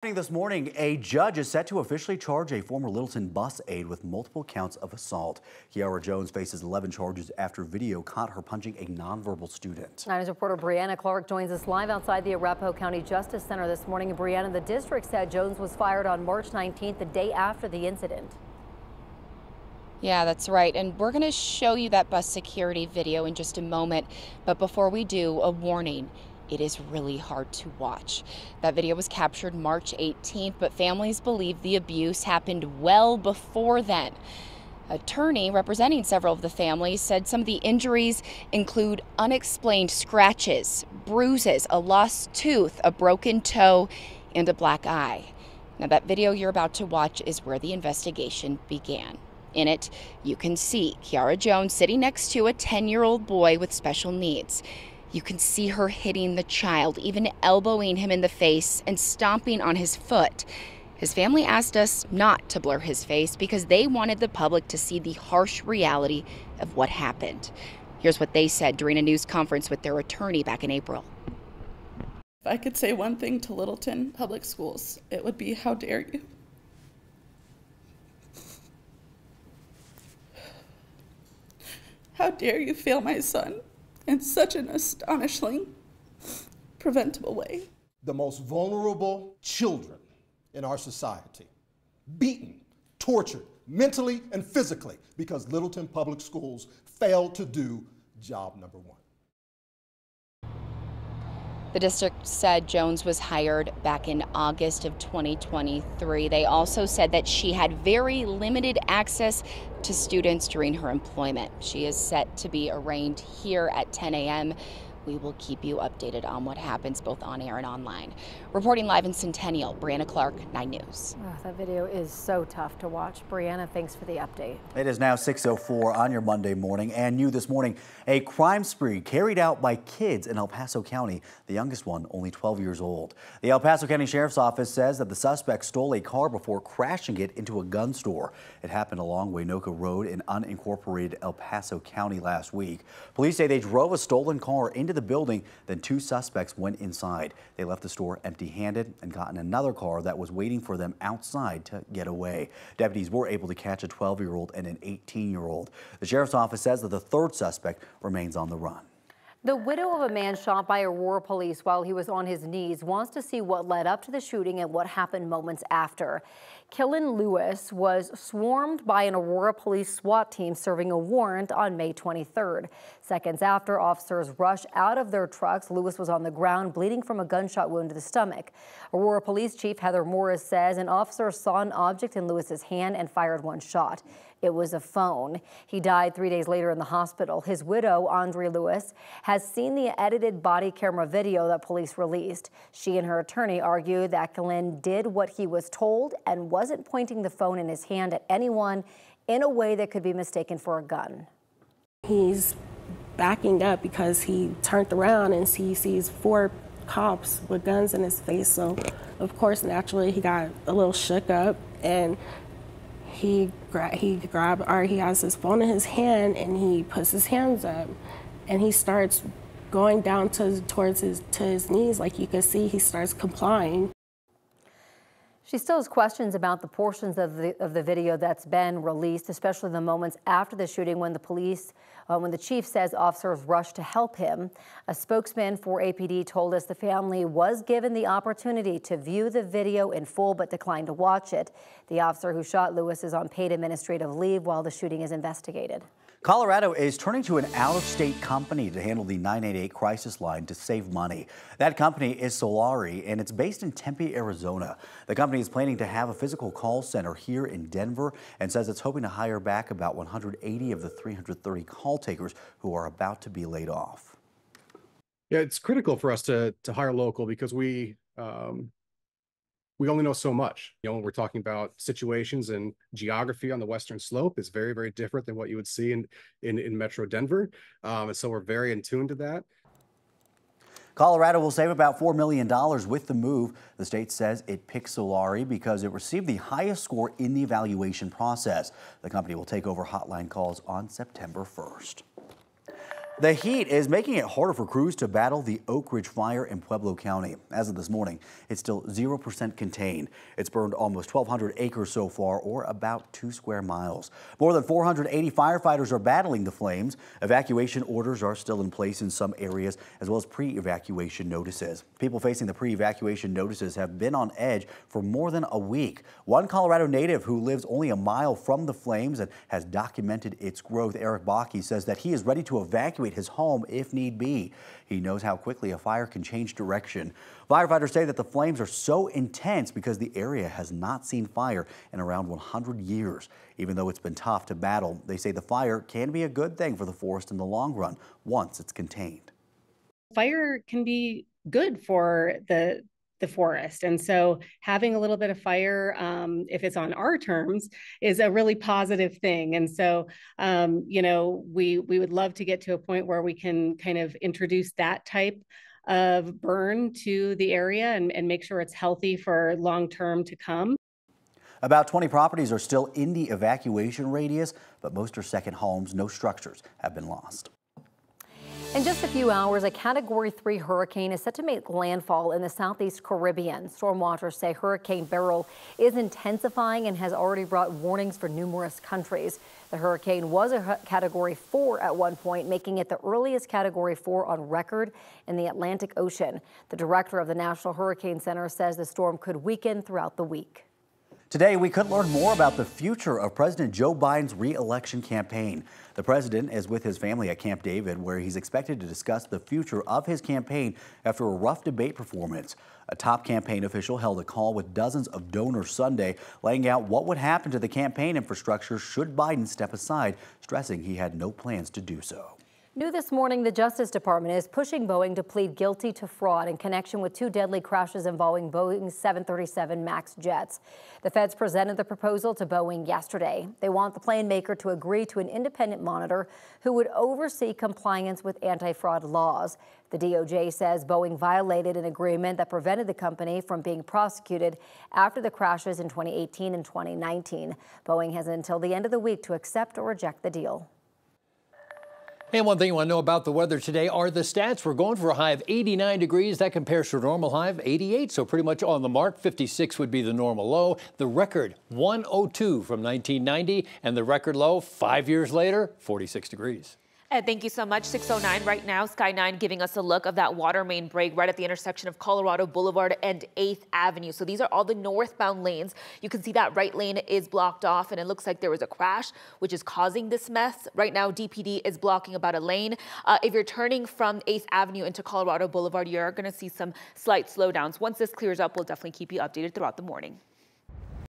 This morning, a judge is set to officially charge a former Littleton bus aide with multiple counts of assault. Kiara Jones faces 11 charges after video caught her punching a nonverbal student. 9 News reporter Brianna Clark joins us live outside the Paso County Justice Center this morning. Brianna, the district said Jones was fired on March 19th, the day after the incident. Yeah, that's right. And we're going to show you that bus security video in just a moment. But before we do, a warning. It is really hard to watch. That video was captured March 18th, but families believe the abuse happened well before then. Attorney representing several of the families said some of the injuries include unexplained scratches, bruises, a lost tooth, a broken toe, and a black eye. Now, that video you're about to watch is where the investigation began. In it, you can see Kiara Jones sitting next to a 10-year-old boy with special needs. You can see her hitting the child, even elbowing him in the face and stomping on his foot. His family asked us not to blur his face because they wanted the public to see the harsh reality of what happened. Here's what they said during a news conference with their attorney back in April. If I could say one thing to Littleton Public Schools, it would be, how dare you? How dare you fail my son in such an astonishingly preventable way. The most vulnerable children in our society, beaten, tortured, mentally and physically, because Littleton Public Schools failed to do job number one. The district said Jones was hired back in August of 2023. They also said that she had very limited access to students during her employment. She is set to be arraigned here at 10 a.m. We will keep you updated on what happens both on air and online. Reporting live in Centennial, Brianna Clark, 9 News. Oh, that video is so tough to watch. Brianna, thanks for the update. It is now 6:04 on your Monday morning, and new this morning, a crime spree carried out by kids in El Paso County, the youngest one only 12 years old. The El Paso County Sheriff's Office says that the suspect stole a car before crashing it into a gun store. It happened along Waynoka Road in unincorporated El Paso County last week. Police say they drove a stolen car into the building, then two suspects went inside. They left the store empty-handed and got in another car that was waiting for them outside to get away. Deputies were able to catch a 12-year-old and an 18-year-old. The sheriff's office says that the third suspect remains on the run. The widow of a man shot by Aurora police while he was on his knees wants to see what led up to the shooting and what happened moments after. Killen Lewis was swarmed by an Aurora police SWAT team serving a warrant on May 23rd. Seconds after, officers rushed out of their trucks. Lewis was on the ground bleeding from a gunshot wound to the stomach. Aurora Police Chief Heather Morris says an officer saw an object in Lewis's hand and fired one shot. It was a phone. He died 3 days later in the hospital. His widow, Andre Lewis, has seen the edited body camera video that police released. She and her attorney argued that Killen did what he was told and wasn't pointing the phone in his hand at anyone in a way that could be mistaken for a gun. He's backing up because he turned around and he sees 4 cops with guns in his face. So, of course, naturally, he got a little shook up, and he has his phone in his hand, and he puts his hands up, and he starts going down towards his knees. Like you can see, he starts complying. She still has questions about the portions of the video that's been released, especially the moments after the shooting when the chief says officers rushed to help him. A spokesman for APD told us the family was given the opportunity to view the video in full but declined to watch it. The officer who shot Lewis is on paid administrative leave while the shooting is investigated. Colorado is turning to an out-of-state company to handle the 988 crisis line to save money. That company is Solari, and it's based in Tempe, Arizona. The company is planning to have a physical call center here in Denver and says it's hoping to hire back about 180 of the 330 call takers who are about to be laid off. Yeah, it's critical for us to hire local because we only know so much. You know, when we're talking about situations and geography on the Western Slope is very, very different than what you would see in Metro Denver. And so we're very in tune to that. Colorado will save about $4 million with the move. The state says it picked Solari because it received the highest score in the evaluation process. The company will take over hotline calls on September 1st. The heat is making it harder for crews to battle the Oak Ridge fire in Pueblo County. As of this morning, it's still 0% contained. It's burned almost 1,200 acres so far, or about 2 square miles. More than 480 firefighters are battling the flames. Evacuation orders are still in place in some areas, as well as pre-evacuation notices. People facing the pre-evacuation notices have been on edge for more than a week. One Colorado native who lives only a mile from the flames and has documented its growth, Eric Bakke, says that he is ready to evacuate his home if need be. He knows how quickly a fire can change direction. Firefighters say that the flames are so intense because the area has not seen fire in around 100 years. Even though it's been tough to battle, they say the fire can be a good thing for the forest in the long run once it's contained. Fire can be good for the forest. And so having a little bit of fire, if it's on our terms, is a really positive thing. And so, you know, we would love to get to a point where we can kind of introduce that type of burn to the area and make sure it's healthy for long term to come. About 20 properties are still in the evacuation radius, but most are second homes. No structures have been lost. In just a few hours, a Category 3 hurricane is set to make landfall in the southeast Caribbean. Storm watchers say Hurricane Beryl is intensifying and has already brought warnings for numerous countries. The hurricane was a Category 4 at one point, making it the earliest Category 4 on record in the Atlantic Ocean. The director of the National Hurricane Center says the storm could weaken throughout the week. Today, we could learn more about the future of President Joe Biden's re-election campaign. The president is with his family at Camp David, where he's expected to discuss the future of his campaign after a rough debate performance. A top campaign official held a call with dozens of donors Sunday, laying out what would happen to the campaign infrastructure should Biden step aside, stressing he had no plans to do so. New this morning, the Justice Department is pushing Boeing to plead guilty to fraud in connection with 2 deadly crashes involving Boeing's 737 MAX jets. The feds presented the proposal to Boeing yesterday. They want the plane maker to agree to an independent monitor who would oversee compliance with anti-fraud laws. The DOJ says Boeing violated an agreement that prevented the company from being prosecuted after the crashes in 2018 and 2019. Boeing has until the end of the week to accept or reject the deal. And one thing you want to know about the weather today are the stats. We're going for a high of 89 degrees. That compares to a normal high of 88, so pretty much on the mark. 56 would be the normal low. The record, 102 from 1990, and the record low 5 years later, 46 degrees. And thank you so much. 6:09 right now. Sky 9 giving us a look of that water main break right at the intersection of Colorado Boulevard and 8th Avenue. So these are all the northbound lanes. You can see that right lane is blocked off, and it looks like there was a crash, which is causing this mess. Right now, DPD is blocking about a lane. If you're turning from 8th Avenue into Colorado Boulevard, you're going to see some slight slowdowns. Once this clears up, we'll definitely keep you updated throughout the morning.